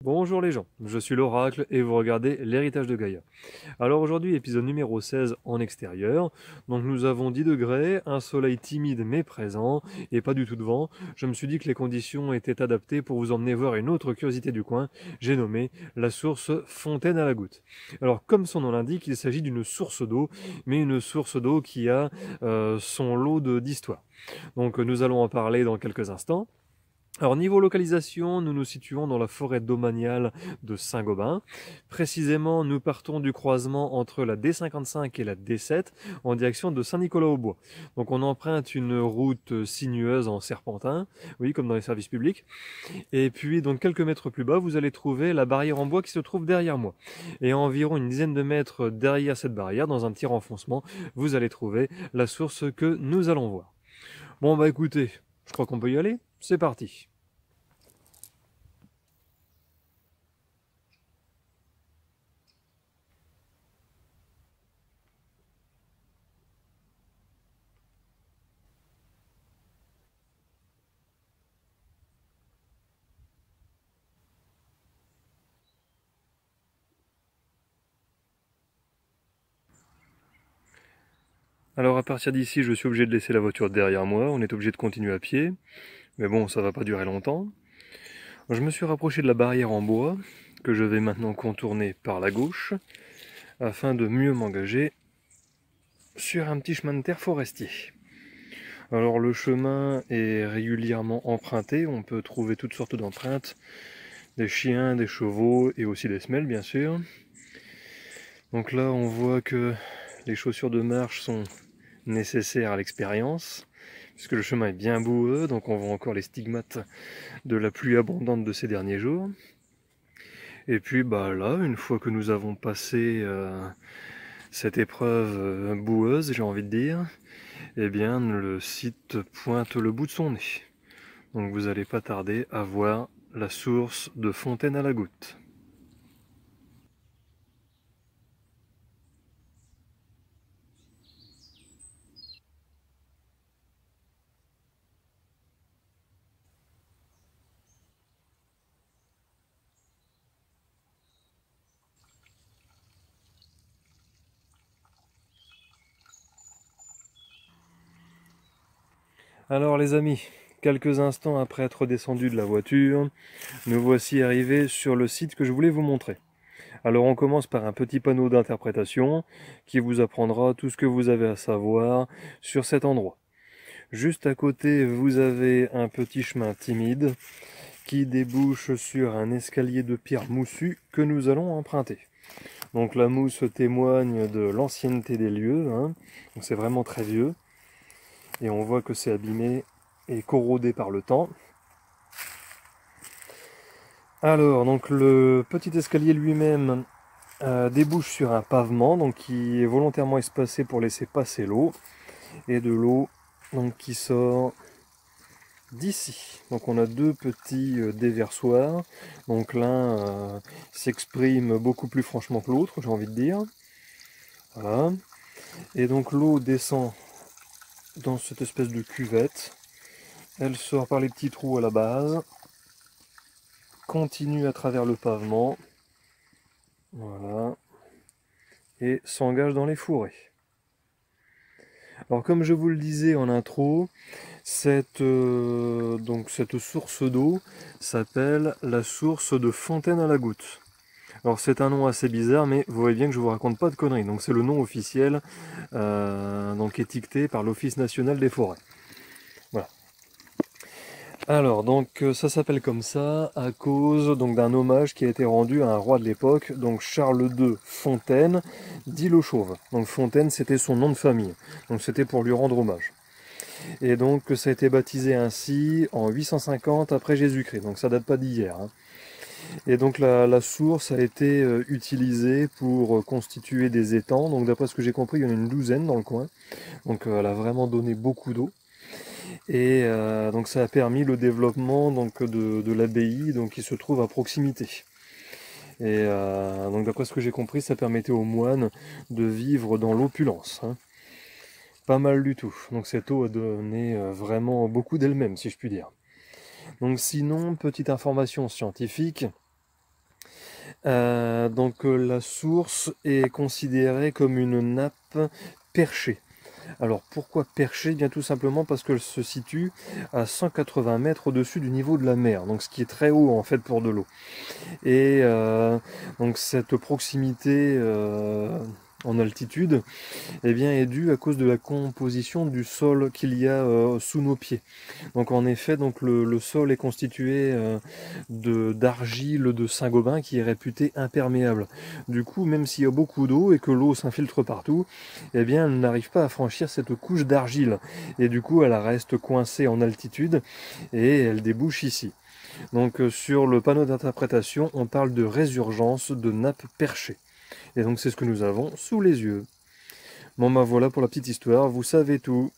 Bonjour les gens, je suis l'Oracle et vous regardez l'héritage de Gaïa. Alors aujourd'hui, épisode numéro 16 en extérieur. Donc nous avons 10 degrés, un soleil timide mais présent et pas du tout de vent. Je me suis dit que les conditions étaient adaptées pour vous emmener voir une autre curiosité du coin. J'ai nommé la source Fontaine à la Goutte. Alors comme son nom l'indique, il s'agit d'une source d'eau, mais une source d'eau qui a son lot d'histoire. Donc nous allons en parler dans quelques instants. Alors niveau localisation, nous nous situons dans la forêt domaniale de Saint-Gobain. Précisément, nous partons du croisement entre la D55 et la D7 en direction de Saint-Nicolas-aux-Bois. Donc on emprunte une route sinueuse en serpentin, oui, comme dans les services publics. Et puis donc quelques mètres plus bas, vous allez trouver la barrière en bois qui se trouve derrière moi. Et à environ une dizaine de mètres derrière cette barrière, dans un petit renfoncement, vous allez trouver la source que nous allons voir. Bon bah écoutez, je crois qu'on peut y aller. C'est parti. Alors à partir d'ici, je suis obligé de laisser la voiture derrière moi, on est obligé de continuer à pied, mais bon, ça va pas durer longtemps. Je me suis rapproché de la barrière en bois, que je vais maintenant contourner par la gauche, afin de mieux m'engager sur un petit chemin de terre forestier. Alors le chemin est régulièrement emprunté, on peut trouver toutes sortes d'empreintes, des chiens, des chevaux et aussi des semelles bien sûr. Donc là on voit que les chaussures de marche sont nécessaires à l'expérience, puisque le chemin est bien boueux, donc on voit encore les stigmates de la pluie abondante de ces derniers jours. Et puis bah là, une fois que nous avons passé cette épreuve boueuse, j'ai envie de dire, eh bien le site pointe le bout de son nez. Donc vous n'allez pas tarder à voir la source de Fontaine à la Goutte. Alors les amis, quelques instants après être descendu de la voiture, nous voici arrivés sur le site que je voulais vous montrer. Alors on commence par un petit panneau d'interprétation qui vous apprendra tout ce que vous avez à savoir sur cet endroit. Juste à côté, vous avez un petit chemin timide qui débouche sur un escalier de pierre moussue que nous allons emprunter. Donc la mousse témoigne de l'ancienneté des lieux, hein. Donc c'est vraiment très vieux. Et on voit que c'est abîmé et corrodé par le temps. Alors, donc le petit escalier lui-même débouche sur un pavement donc qui est volontairement espacé pour laisser passer l'eau. Et de l'eau donc qui sort d'ici. Donc on a deux petits déversoirs. Donc l'un s'exprime beaucoup plus franchement que l'autre, j'ai envie de dire. Voilà. Et donc l'eau descend dans cette espèce de cuvette. Elle sort par les petits trous à la base, continue à travers le pavement, voilà, et s'engage dans les fourrés. Alors comme je vous le disais en intro, cette source d'eau s'appelle la source de Fontaine à la Goutte. Alors c'est un nom assez bizarre, mais vous voyez bien que je vous raconte pas de conneries. Donc c'est le nom officiel, donc étiqueté par l'Office national des forêts. Voilà. Alors donc ça s'appelle comme ça à cause donc d'un hommage qui a été rendu à un roi de l'époque, donc Charles II Fontaine, dit le Chauve. Donc Fontaine c'était son nom de famille, donc c'était pour lui rendre hommage. Et donc ça a été baptisé ainsi en 850 après Jésus-Christ, donc ça date pas d'hier, hein. Et donc la source a été utilisée pour constituer des étangs, donc d'après ce que j'ai compris il y en a une douzaine dans le coin, donc elle a vraiment donné beaucoup d'eau. Et donc ça a permis le développement donc, de l'abbaye donc, qui se trouve à proximité. Et donc d'après ce que j'ai compris, ça permettait aux moines de vivre dans l'opulence, hein. Pas mal du tout. Donc cette eau a donné vraiment beaucoup d'elle-même, si je puis dire. Donc sinon, petite information scientifique, La source est considérée comme une nappe perchée. Alors pourquoi perchée? Bien tout simplement parce qu'elle se situe à 180 mètres au-dessus du niveau de la mer, donc ce qui est très haut en fait pour de l'eau. Et donc cette proximité en altitude eh bien, est due à cause de la composition du sol qu'il y a sous nos pieds. Donc en effet, donc le sol est constitué d'argile de Saint-Gobain qui est réputée imperméable. Du coup, même s'il y a beaucoup d'eau et que l'eau s'infiltre partout, eh bien, elle n'arrive pas à franchir cette couche d'argile. Et du coup, elle reste coincée en altitude et elle débouche ici. Donc sur le panneau d'interprétation, on parle de résurgence de nappe perchée. Et donc c'est ce que nous avons sous les yeux. Bon ben voilà pour la petite histoire, vous savez tout.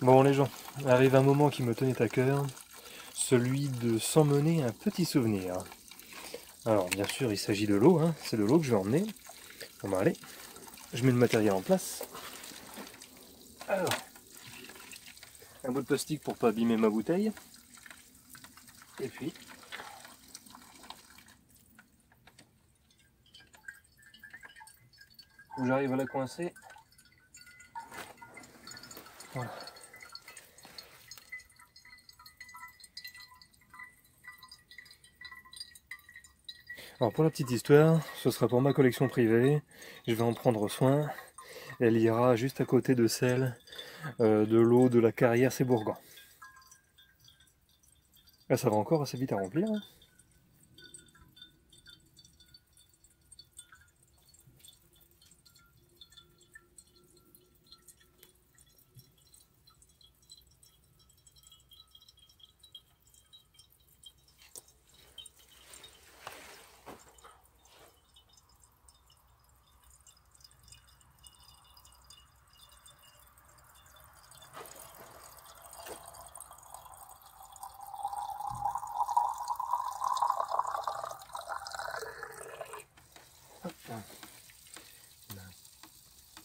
Bon les gens, arrive un moment qui me tenait à cœur, celui de s'emmener un petit souvenir. Alors bien sûr il s'agit de l'eau, hein, c'est de l'eau que je vais emmener. Bon ben allez, je mets le matériel en place. Alors, un bout de plastique pour pas abîmer ma bouteille. Et puis, où j'arrive à la coincer. Voilà. Alors pour la petite histoire, ce sera pour ma collection privée. Je vais en prendre soin. Elle ira juste à côté de celle de l'eau de la carrière Sébourgan. Là, ça va encore assez vite à remplir, hein.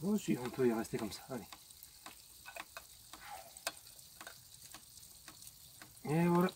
Oh si, on peut y rester comme ça, allez. Et voilà.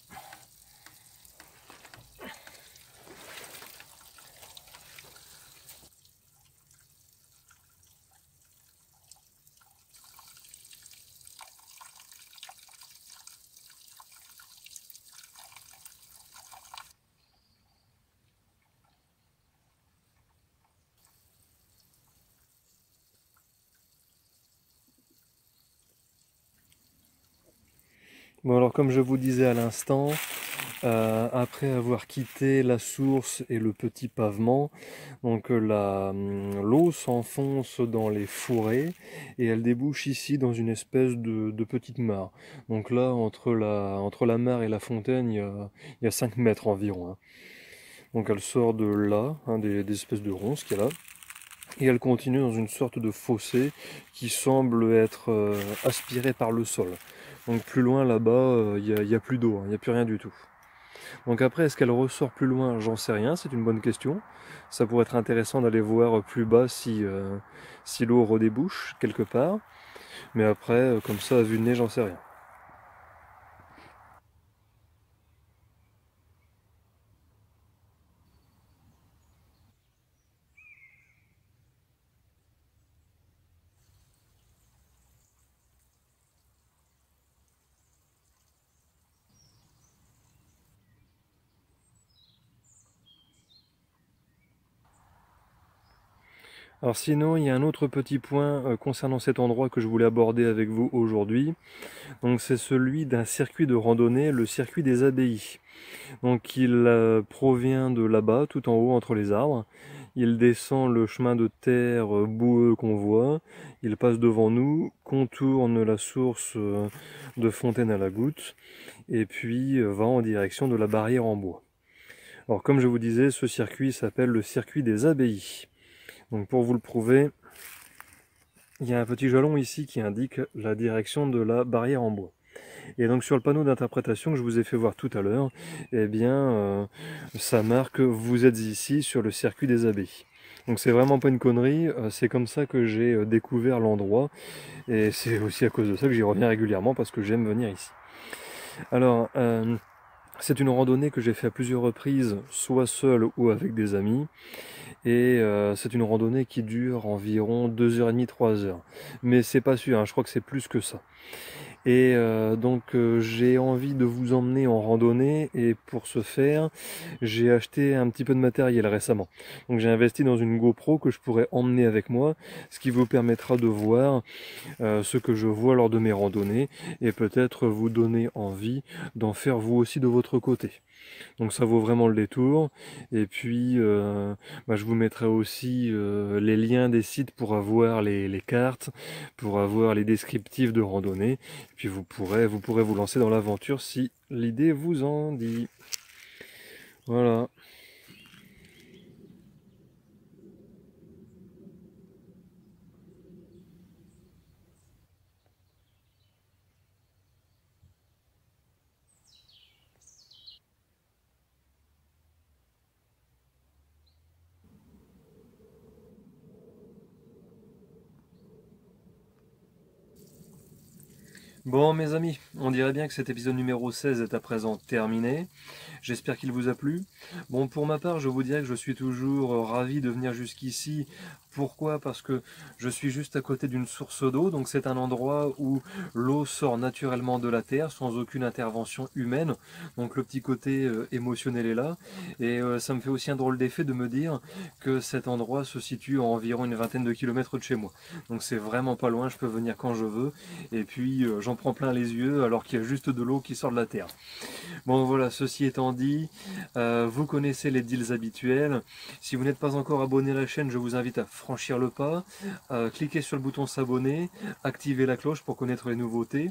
Bon alors comme je vous disais à l'instant, après avoir quitté la source et le petit pavement, donc l'eau s'enfonce dans les fourrés et elle débouche ici dans une espèce de petite mare. Donc là, entre la mare et la fontaine, il y a 5 mètres environ, hein. Donc elle sort de là, hein, des espèces de ronces qu'il y a là, et elle continue dans une sorte de fossé qui semble être aspiré par le sol. Donc plus loin là-bas, il y a plus d'eau, hein, il n'y a plus rien du tout. Donc après, est-ce qu'elle ressort plus loin? J'en sais rien, c'est une bonne question. Ça pourrait être intéressant d'aller voir plus bas si l'eau redébouche quelque part. Mais après, comme ça, à vue de nez, j'en sais rien. Alors sinon, il y a un autre petit point concernant cet endroit que je voulais aborder avec vous aujourd'hui. Donc c'est celui d'un circuit de randonnée, le circuit des abbayes. Donc il provient de là-bas, tout en haut, entre les arbres. Il descend le chemin de terre boueux qu'on voit. Il passe devant nous, contourne la source de Fontaine à la Goutte, et puis va en direction de la barrière en bois. Alors comme je vous disais, ce circuit s'appelle le circuit des abbayes. Donc pour vous le prouver, il y a un petit jalon ici qui indique la direction de la barrière en bois. Et donc sur le panneau d'interprétation que je vous ai fait voir tout à l'heure, eh bien ça marque vous êtes ici sur le circuit des abbayes. Donc c'est vraiment pas une connerie, c'est comme ça que j'ai découvert l'endroit et c'est aussi à cause de ça que j'y reviens régulièrement parce que j'aime venir ici. Alors c'est une randonnée que j'ai fait à plusieurs reprises, soit seul ou avec des amis. Et c'est une randonnée qui dure environ 2h30, 3 heures. Mais c'est pas sûr, hein, je crois que c'est plus que ça. Et donc j'ai envie de vous emmener en randonnée et pour ce faire, j'ai acheté un petit peu de matériel récemment. Donc j'ai investi dans une GoPro que je pourrais emmener avec moi, ce qui vous permettra de voir ce que je vois lors de mes randonnées et peut-être vous donner envie d'en faire vous aussi de votre côté. Donc ça vaut vraiment le détour. Et puis je vous mettrai aussi les liens des sites pour avoir les cartes, pour avoir les descriptifs de randonnée. Et puis vous pourrez vous lancer dans l'aventure si l'idée vous en dit. Voilà. Bon mes amis, on dirait bien que cet épisode numéro 16 est à présent terminé. J'espère qu'il vous a plu. Bon, pour ma part, je vous dirais que je suis toujours ravi de venir jusqu'ici. Pourquoi? Parce que je suis juste à côté d'une source d'eau, donc c'est un endroit où l'eau sort naturellement de la terre sans aucune intervention humaine. Donc le petit côté émotionnel est là. Et ça me fait aussi un drôle d'effet de me dire que cet endroit se situe à environ une vingtaine de kilomètres de chez moi. Donc c'est vraiment pas loin, je peux venir quand je veux. Et puis j'en prends plein les yeux alors qu'il y a juste de l'eau qui sort de la terre. Bon voilà, ceci étant dit, vous connaissez les deals habituels. Si vous n'êtes pas encore abonné à la chaîne, je vous invite à franchir le pas, cliquez sur le bouton s'abonner, activez la cloche pour connaître les nouveautés,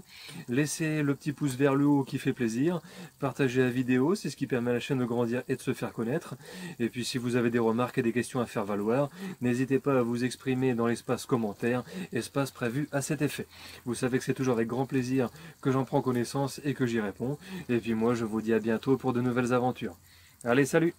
laissez le petit pouce vers le haut qui fait plaisir, partagez la vidéo, c'est ce qui permet à la chaîne de grandir et de se faire connaître. Et puis si vous avez des remarques et des questions à faire valoir, n'hésitez pas à vous exprimer dans l'espace commentaire, espace prévu à cet effet. Vous savez que c'est toujours avec grand plaisir que j'en prends connaissance et que j'y réponds. Et puis moi, je vous dis à bientôt pour de nouvelles aventures. Allez, salut!